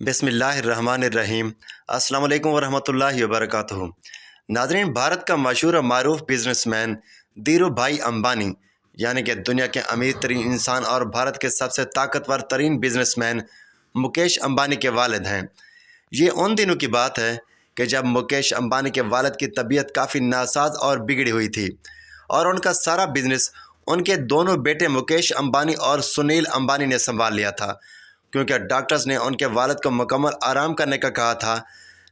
बिस्मिल्लाहिर्रहमानिर्रहीम। अस्सलाम वालेकुम वरहमतुल्लाहि वबरकातुहू। नाज़रीन, भारत का मशहूर और मारूफ बिजनेसमैन धीरू भाई अंबानी यानी कि दुनिया के अमीर तरीन इंसान और भारत के सबसे ताकतवर तरीन बिजनेसमैन मुकेश अंबानी के वालिद हैं। ये उन दिनों की बात है कि जब मुकेश अंबानी के वालिद की तबीयत काफ़ी नासाज और बिगड़ी हुई थी और उनका सारा बिजनेस उनके दोनों बेटे मुकेश अंबानी और सुनील अंबानी ने संभाल लिया था, क्योंकि डॉक्टर्स ने उनके वालिद को मुकम्मल आराम करने का कहा था।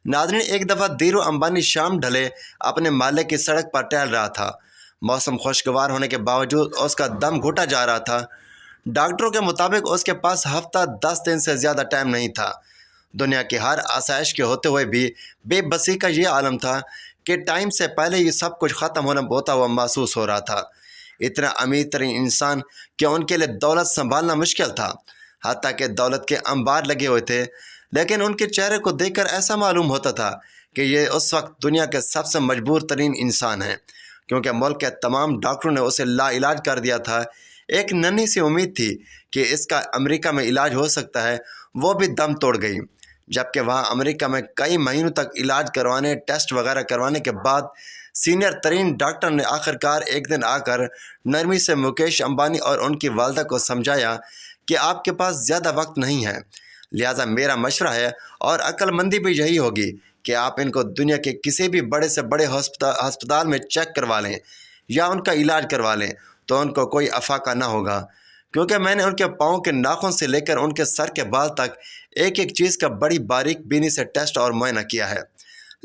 नाज़रीन, एक दफ़ा धीरू अंबानी शाम ढले अपने माले की सड़क पर टहल रहा था। मौसम खुशगवार होने के बावजूद उसका दम घुटा जा रहा था। डॉक्टरों के मुताबिक उसके पास हफ्ता 10 दिन से ज़्यादा टाइम नहीं था। दुनिया की हर आसाइश के होते हुए भी बेबसी का ये आलम था कि टाइम से पहले ही सब कुछ ख़त्म होता हुआ महसूस हो रहा था। इतना अमीर तरीन इंसान कि उनके लिए दौलत संभालना मुश्किल था, हत्ता कि दौलत के अंबार लगे हुए थे, लेकिन उनके चेहरे को देखकर ऐसा मालूम होता था कि ये उस वक्त दुनिया के सबसे मजबूर तरीन इंसान हैं, क्योंकि मुल्क के तमाम डॉक्टरों ने उसे लाइलाज कर दिया था। एक नन्ही सी उम्मीद थी कि इसका अमेरिका में इलाज हो सकता है, वो भी दम तोड़ गई। जबकि वहाँ अमेरिका में कई महीनों तक इलाज करवाने, टेस्ट वगैरह करवाने के बाद सीनियर तरीन डॉक्टर ने आखिरकार एक दिन आकर नरमी से मुकेश अंबानी और उनकी वालदा को समझाया कि आपके पास ज़्यादा वक्त नहीं है, लिहाजा मेरा मशवरा है और अक्लमंदी भी यही होगी कि आप इनको दुनिया के किसी भी बड़े से बड़े हस्पताल में चेक करवा लें या उनका इलाज करवा लें, तो उनको कोई अफाका ना होगा, क्योंकि मैंने उनके पाँव के नाखून से लेकर उनके सर के बाल तक एक एक चीज़ का बड़ी बारीक बीनी से टेस्ट और मुआयना किया है।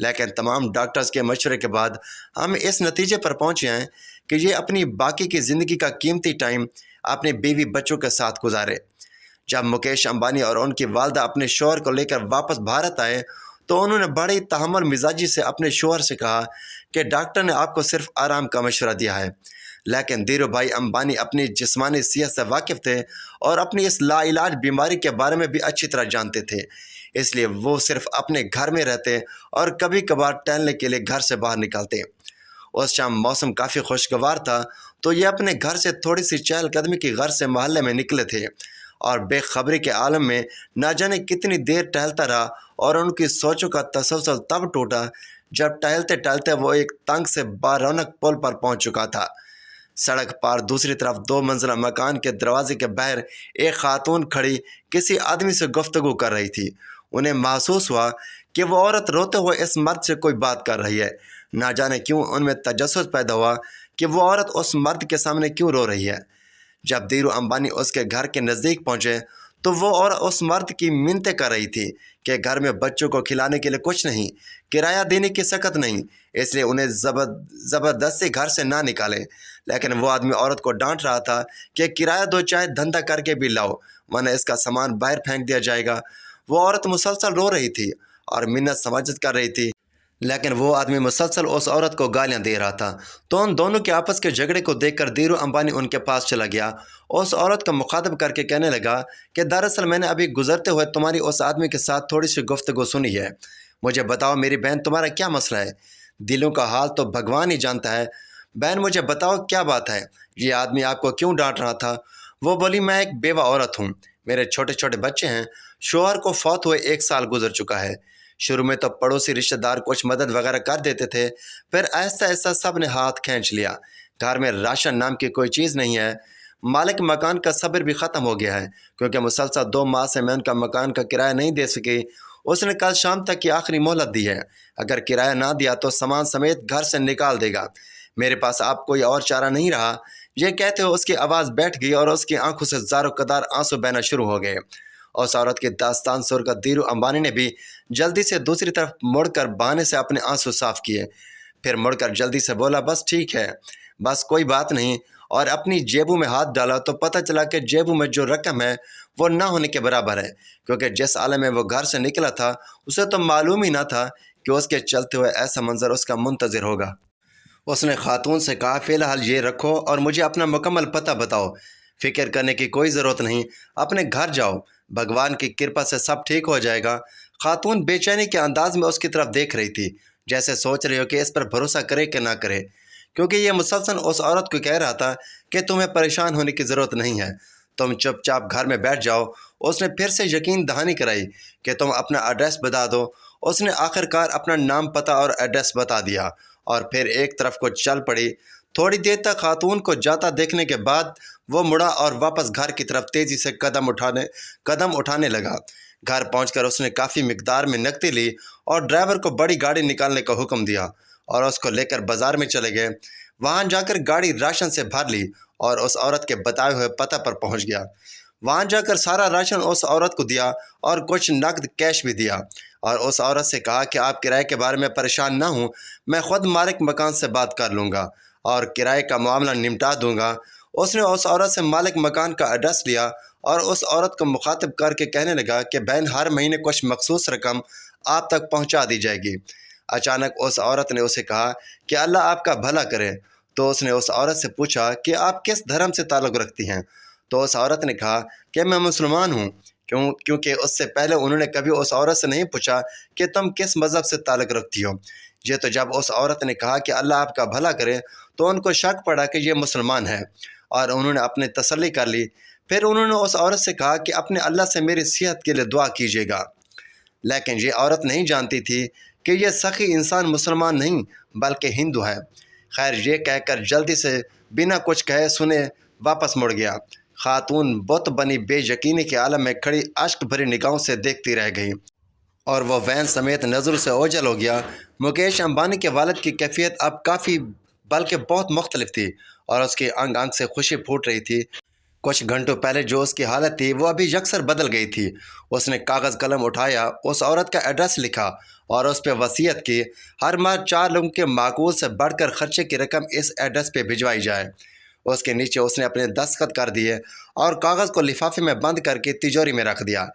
लेकिन तमाम डॉक्टर्स के मशवरे के बाद हम इस नतीजे पर पहुँचे हैं कि ये अपनी बाकी की ज़िंदगी का कीमती टाइम अपने बीवी बच्चों के साथ गुजारे। जब मुकेश अंबानी और उनकी वालदा अपने शौहर को लेकर वापस भारत आए तो उन्होंने बड़ी तहम्मुल मिजाजी से अपने शौहर से कहा कि डॉक्टर ने आपको सिर्फ आराम का मशवरा दिया है। लेकिन धीरू भाई अंबानी अपनी जिस्मानी सेहत से वाकिफ़ थे और अपनी इस लाइलाज बीमारी के बारे में भी अच्छी तरह जानते थे, इसलिए वो सिर्फ अपने घर में रहते और कभी कभार टहलने के लिए घर से बाहर निकलते। उस शाम मौसम काफ़ी खुशगवार था, तो ये अपने घर से थोड़ी सी चहलकदमी की गर्ज से मोहल्ले में निकले थे और बेखबरी के आलम में ना जाने कितनी देर टहलता रहा और उनकी सोचों का तसलसल तब टूटा जब टहलते टहलते वो एक तंग से बारौनक पुल पर पहुंच चुका था। सड़क पार दूसरी तरफ 2 मंजिला मकान के दरवाजे के बाहर एक खातून खड़ी किसी आदमी से गुफ्तगू कर रही थी। उन्हें महसूस हुआ कि वो औरत रोते हुए इस मर्द से कोई बात कर रही है। ना जाने क्यों उनमें तजस्सुस पैदा हुआ कि वो औरत उस मर्द के सामने क्यों रो रही है। जब धीरू अंबानी उसके घर के नज़दीक पहुंचे तो वो और उस मर्द की मिन्नतें कर रही थी कि घर में बच्चों को खिलाने के लिए कुछ नहीं, किराया देने की सकत नहीं, इसलिए उन्हें ज़बरदस्ती घर से ना निकालें। लेकिन वो आदमी औरत को डांट रहा था कि किराया दो, चाहे धंधा करके भी लाओ, वरना इसका सामान बाहर फेंक दिया जाएगा। वो औरत मुसलसल रो रही थी और मिन्नत समाजत कर रही थी, लेकिन वो आदमी मुसलसल उस औरत को गालियां दे रहा था। तो उन दोनों के आपस के झगड़े को देखकर धीरू अंबानी उनके पास चला गया। उस औरत को मुखातब करके कहने लगा कि दरअसल मैंने अभी गुजरते हुए तुम्हारी उस आदमी के साथ थोड़ी सी गुफ्तगू सुनी है। मुझे बताओ मेरी बहन, तुम्हारा क्या मसला है? दिलों का हाल तो भगवान ही जानता है। बहन, मुझे बताओ क्या बात है? ये आदमी आपको क्यों डांट रहा था? वो बोली, मैं एक बेवा औरत हूँ, मेरे छोटे छोटे बच्चे हैं, शोहर को फौत हुए 1 साल गुजर चुका है। शुरू में तो पड़ोसी रिश्तेदार कुछ मदद वगैरह कर देते थे, फिर ऐसा ऐसा सब ने हाथ खींच लिया। घर में राशन नाम की कोई चीज़ नहीं है। मालिक मकान का सब्र भी ख़त्म हो गया है, क्योंकि मुसलसल 2 माह से मैं उनका मकान का किराया नहीं दे सकी। उसने कल शाम तक की आखिरी मोहलत दी है, अगर किराया ना दिया तो सामान समेत घर से निकाल देगा। मेरे पास आप कोई और चारा नहीं रहा। ये कहते हुए उसकी आवाज़ बैठ गई और उसकी आंखों से ज़ारो कदार आंसू बहना शुरू हो गए। उस औरत की दास्तान सुनकर धीरू अंबानी ने भी जल्दी से दूसरी तरफ मुड़कर बहाने से अपने आंसू साफ किए। फिर मुड़कर जल्दी से बोला, बस ठीक है, बस कोई बात नहीं, और अपनी जेबों में हाथ डाला तो पता चला कि जेबों में जो रकम है वो ना होने के बराबर है, क्योंकि जिस आलम में वो घर से निकला था उसे तो मालूम ही ना था कि उसके चलते हुए ऐसा मंजर उसका मुंतज़िर होगा। उसने खातून से कहा, फ़िलहाल ये रखो और मुझे अपना मुकम्मल पता बताओ। फ़िक्र करने की कोई ज़रूरत नहीं, अपने घर जाओ, भगवान की कृपा से सब ठीक हो जाएगा। खातून बेचैनी के अंदाज में उसकी तरफ देख रही थी, जैसे सोच रही हो कि इस पर भरोसा करे कि ना करे, क्योंकि ये मुसलसल उस औरत को कह रहा था कि तुम्हें परेशान होने की ज़रूरत नहीं है, तुम चुपचाप घर में बैठ जाओ। उसने फिर से यकीन दहानी कराई कि तुम अपना एड्रेस बता दो। उसने आखिरकार अपना नाम, पता और एड्रेस बता दिया और फिर एक तरफ को चल पड़ी। थोड़ी देर तक खातून को जाता देखने के बाद वो मुड़ा और वापस घर की तरफ तेज़ी से कदम उठाने लगा। घर पहुंचकर उसने काफ़ी मिकदार में नकदी ली और ड्राइवर को बड़ी गाड़ी निकालने का हुक्म दिया और उसको लेकर बाज़ार में चले गए। वहां जाकर गाड़ी राशन से भर ली और उस औरत के बताए हुए पता पर पहुंच गया। वहां जाकर सारा राशन उस औरत को दिया और कुछ नकद कैश भी दिया और उस औरत से कहा कि आप किराए के बारे में परेशान ना हों, मैं ख़ुद मालिक मकान से बात कर लूँगा और किराए का मामला निपटा दूँगा। उसने उस औरत से मालिक मकान का एड्रेस लिया और उस औरत को मुखातिब करके कहने लगा कि बहन, हर महीने कुछ मखसूस रकम आप तक पहुंचा दी जाएगी। अचानक उस औरत ने उसे कहा कि अल्लाह आपका भला करे। तो उसने उस औरत से पूछा कि आप किस धर्म से ताल्लुक़ रखती हैं। तो उस औरत ने कहा कि मैं मुसलमान हूँ। क्योंकि उससे पहले उन्होंने कभी उस औरत से नहीं पूछा कि तुम किस मज़हब से ताल्लुक़ रखती हो। ये तो जब उस औरत ने कहा कि अल्लाह आपका भला करे तो उनको शक पड़ा कि ये मुसलमान है और उन्होंने अपनी तसल्ली कर ली। फिर उन्होंने उस औरत से कहा कि अपने अल्लाह से मेरी सेहत के लिए दुआ कीजिएगा। लेकिन ये औरत नहीं जानती थी कि यह सखी इंसान मुसलमान नहीं बल्कि हिंदू है। खैर, ये कहकर जल्दी से बिना कुछ कहे सुने वापस मुड़ गया। खातून बुत बनी बेयकीनी के आलम में खड़ी अश्क भरी निगाहों से देखती रह गई और वह वैन समेत नज़र से ओझल हो गया। मुकेश अंबानी के वालिद की कैफियत अब काफ़ी बल्कि बहुत मुख्तलिफ थी और उसके अंग अंग से खुशी फूट रही थी। कुछ घंटों पहले जो उसकी हालत थी वो अभी यकसर बदल गई थी। उसने कागज़ कलम उठाया, उस औरत का एड्रेस लिखा और उस पर वसीयत की हर माह 4 लोगों के माकूल से बढ़कर खर्चे की रकम इस एड्रेस पे भिजवाई जाए। उसके नीचे उसने अपने दस्तखत कर दिए और कागज़ को लिफाफे में बंद करके तिजोरी में रख दिया।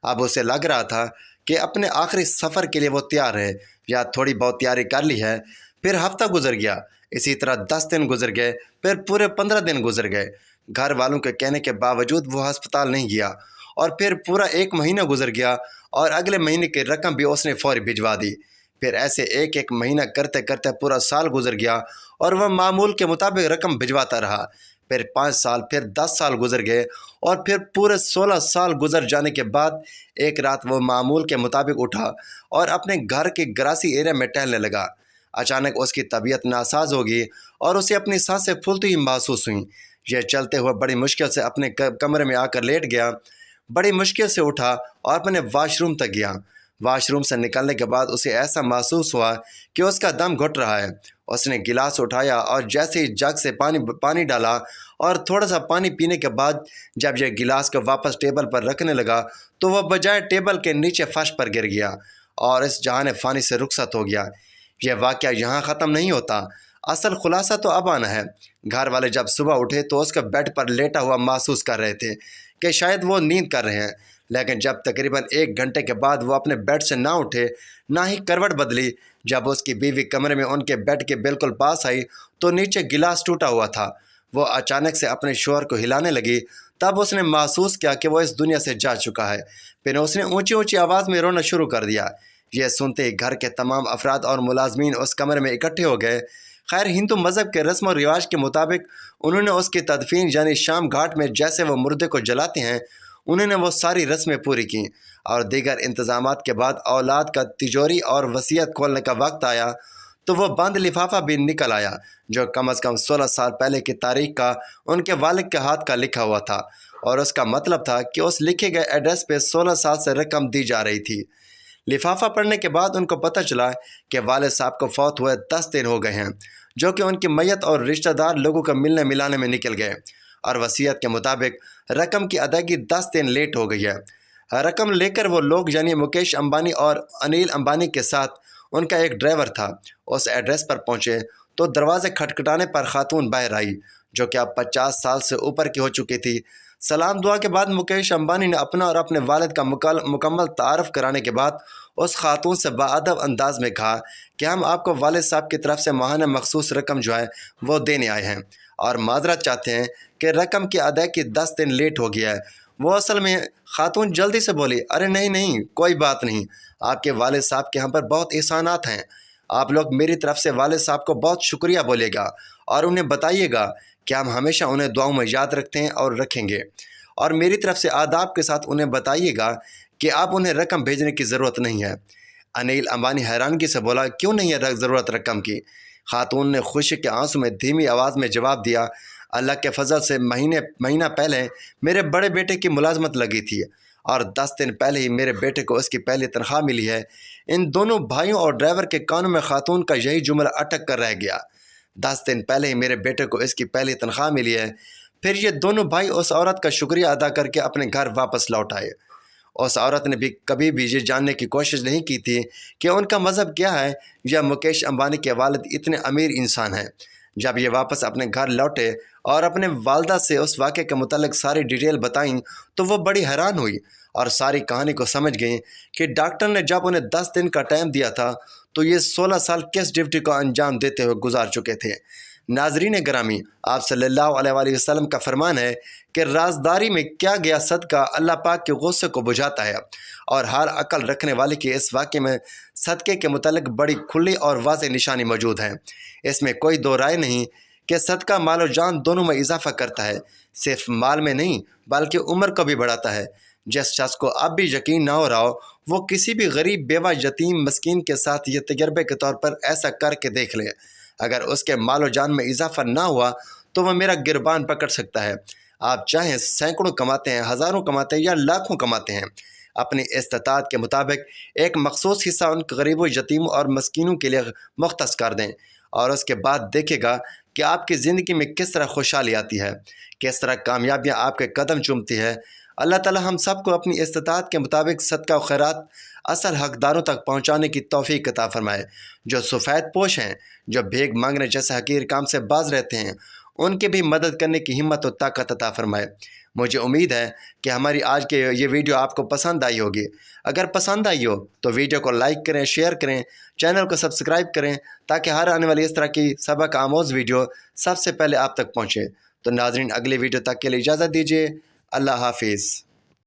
अब उसे लग रहा था कि अपने आखिरी सफ़र के लिए वो तैयार है या थोड़ी बहुत तैयारी कर ली है। फिर हफ्ता गुजर गया, इसी तरह 10 दिन गुजर गए, फिर पूरे 15 दिन गुजर गए। घर वालों के कहने के बावजूद वो अस्पताल नहीं गया और फिर पूरा 1 महीना गुजर गया और अगले महीने की रकम भी उसने फौरी भिजवा दी। फिर ऐसे एक एक महीना करते करते पूरा साल गुजर गया और वह मामूल के मुताबिक रकम भिजवाता रहा। फिर 5 साल, फिर 10 साल गुजर गए और फिर पूरे 16 साल गुजर जाने के बाद एक रात वो मामूल के मुताबिक उठा और अपने घर के गरासी एरिया में टहलने लगा। अचानक उसकी तबीयत नासाज हो गई और उसे अपनी सांसें फूलती हुई महसूस हुई। यह चलते हुए बड़ी मुश्किल से अपने कमरे में आकर लेट गया। बड़ी मुश्किल से उठा और अपने वाशरूम तक गया। वाशरूम से निकलने के बाद उसे ऐसा महसूस हुआ कि उसका दम घुट रहा है। उसने गिलास उठाया और जैसे ही जग से पानी डाला और थोड़ा सा पानी पीने के बाद जब यह गिलास को वापस टेबल पर रखने लगा तो वह बजाय टेबल के नीचे फर्श पर गिर गया और इस जहान फ़ानी से रुखसत हो गया। यह वाक़या यहाँ ख़त्म नहीं होता, असल खुलासा तो अब आना है। घर वाले जब सुबह उठे तो उसका बेड पर लेटा हुआ महसूस कर रहे थे कि शायद वो नींद कर रहे हैं, लेकिन जब तकरीबन 1 घंटे के बाद वो अपने बेड से ना उठे, ना ही करवट बदली, जब उसकी बीवी कमरे में उनके बेड के बिल्कुल पास आई तो नीचे गिलास टूटा हुआ था। वो अचानक से अपने शोहर को हिलाने लगी। तब उसने महसूस किया कि वो इस दुनिया से जा चुका है। फिर उसने ऊंची ऊंची आवाज़ में रोना शुरू कर दिया। यह सुनते ही घर के तमाम अफराद और मुलाजमीन उस कमरे में इकट्ठे हो गए। खैर, हिंदू मज़हब के रस्म और रिवाज के मुताबिक उन्होंने उसकी तदफीन यानी शाम घाट में जैसे वो मुर्दे को जलाते हैं, उन्होंने वो सारी रस्में पूरी की और दीगर इंतज़ामात के बाद औलाद का तिजोरी और वसीयत खोलने का वक्त आया तो वो बंद लिफाफा भी निकल आया जो कम अज़ कम 16 साल पहले की तारीख का उनके वालिद के हाथ का लिखा हुआ था और उसका मतलब था कि उस लिखे गए एड्रेस पे 16 साल से रकम दी जा रही थी। लिफाफा पढ़ने के बाद उनको पता चला कि वालिद साहब को फौत हुए 10 दिन हो गए हैं, जो कि उनकी मैयत और रिश्तेदार लोगों को मिलने मिलाने में निकल गए और वसीयत के मुताबिक रकम की अदायगी 10 दिन लेट हो गई है। रकम लेकर वो लोग यानी मुकेश अंबानी और अनिल अंबानी के साथ उनका एक ड्राइवर था उस एड्रेस पर पहुंचे तो दरवाज़े खटखटाने पर खातून बाहर आई जो कि अब 50 साल से ऊपर की हो चुकी थी। सलाम दुआ के बाद मुकेश अंबानी ने अपना और अपने वालिद का मुकम्मल तारफ़ कराने के बाद उस खातून से बाअदब अंदाज में कहा कि हम आपको वालिद साहब की तरफ से माहाना मखसूस रकम जो है वो देने आए हैं और माजरत चाहते हैं कि रकम की अदायगी 10 दिन लेट हो गया है। वो असल में खातून जल्दी से बोली, अरे नहीं नहीं, कोई बात नहीं, आपके वालिद साहब के यहाँ पर बहुत एहसानात हैं, आप लोग मेरी तरफ से वालिद साहब को बहुत शुक्रिया बोलेगा और उन्हें बताइएगा कि हम हमेशा उन्हें दुआओं में याद रखते हैं और रखेंगे। اور میری طرف سے آداب کے ساتھ انہیں بتائیے گا کہ آپ انہیں رقم بھیجنے کی ضرورت نہیں ہے۔ انیل امبانی حیرانگی سے بولا، کیوں نہیں ہے ضرورت رقم کی؟ خاتون نے خوشی کے آنسو میں دھیمی آواز میں جواب دیا، اللہ کے فضل سے مہینہ پہلے میرے بڑے بیٹے کی ملازمت لگی تھی اور 10 دن پہلے ہی میرے بیٹے کو اس کی پہلی تنخواہ ملی ہے۔ ان دونوں بھائیوں اور ڈرائیور کے کانوں میں خاتون کا یہی جملہ اٹک کر رہ گیا، 10 دن پہلے ہی میرے بیٹے کو اس کی پہلی تنخواہ ملی ہے۔ پھر یہ دونوں بھائی اس عورت کا شکریہ ادا کر کے اپنے گھر واپس لوٹ آئے۔ اس عورت نے بھی کبھی بھی یہ جاننے کی کوشش نہیں کی تھی کہ ان کا مذہب کیا ہے یا مکیش امبانی کے والد اتنے امیر انسان ہیں۔ جب یہ واپس اپنے گھر لوٹے اور اپنے والدہ سے اس واقعے کے متعلق ساری ڈیٹیل بتائیں تو وہ بڑی حیران ہوئی اور ساری کہانی کو سمجھ گئیں کہ ڈاکٹر نے جب انہیں 10 دن کا ٹائم دیا تھا تو یہ 16 سال کس ڈیوٹی کو انجام دیتے ہوئے گزار چکے تھے۔ ناظرین گرامی، آپ صلی اللہ علیہ وآلہ وسلم کا فرمان ہے کہ رازداری میں کیا گیا صدقہ اللہ پاک کے غصے کو بجھاتا ہے، اور ہر عقل رکھنے والے کے اس واقعے میں صدقے کے متعلق بڑی کھلی اور واضح نشانی موجود ہے۔ اس میں کوئی دو رائے نہیں کہ صدقہ مال و جان دونوں میں اضافہ کرتا ہے، صرف مال میں نہیں بلکہ عمر کو بھی بڑھاتا ہے۔ جس شخص کو اب بھی یقین نہ ہو رہا ہو وہ کسی بھی غریب، بیوہ، یتیم، مسکین کے ساتھ یہ تجربے کے طور پر ایسا کر کے دیکھ لے۔ اگر اس کے مال و جان میں اضافہ نہ ہوا تو وہ میرا گربان پکڑ سکتا ہے۔ آپ چاہیں سینکڑوں کماتے ہیں، ہزاروں کماتے ہیں یا لاکھوں کماتے ہیں، اپنی استطاعت کے مطابق ایک مخصوص حصہ ان غریبوں، یتیموں اور مسکینوں کے لیے مختص کر دیں، اور اس کے بعد دیکھے گا کہ آپ کی زندگی میں کس طرح خوشحالی آتی ہے، کس طرح کامیابیاں آپ کے قدم چومتی ہے۔ اللہ تعالی ہم سب کو اپنی استطاعت کے مطابق صدقہ و خیرات اصل حقداروں تک پہنچانے کی توفیق عطا فرمائے۔ جو سفید پوش ہیں، جو بھیک مانگنے جیسے حقیر کام سے باز رہتے ہیں، ان کی بھی مدد کرنے کی ہمت و طاقت عطا فرمائے۔ مجھے امید ہے کہ ہماری آج کے یہ ویڈیو آپ کو پسند آئی ہوگی۔ اگر پسند آئی ہو تو ویڈیو کو لائک کریں، شیئر کریں، چینل کو سبسکرائب کریں تاکہ ہر آنے والی اس طرح کی سبق آموز ویڈیو سب سے پہلے آپ تک پہنچے۔ تو ناظرین، اگلی ویڈیو تک کے لیے اجازت دیجیے۔ اللہ حافظ۔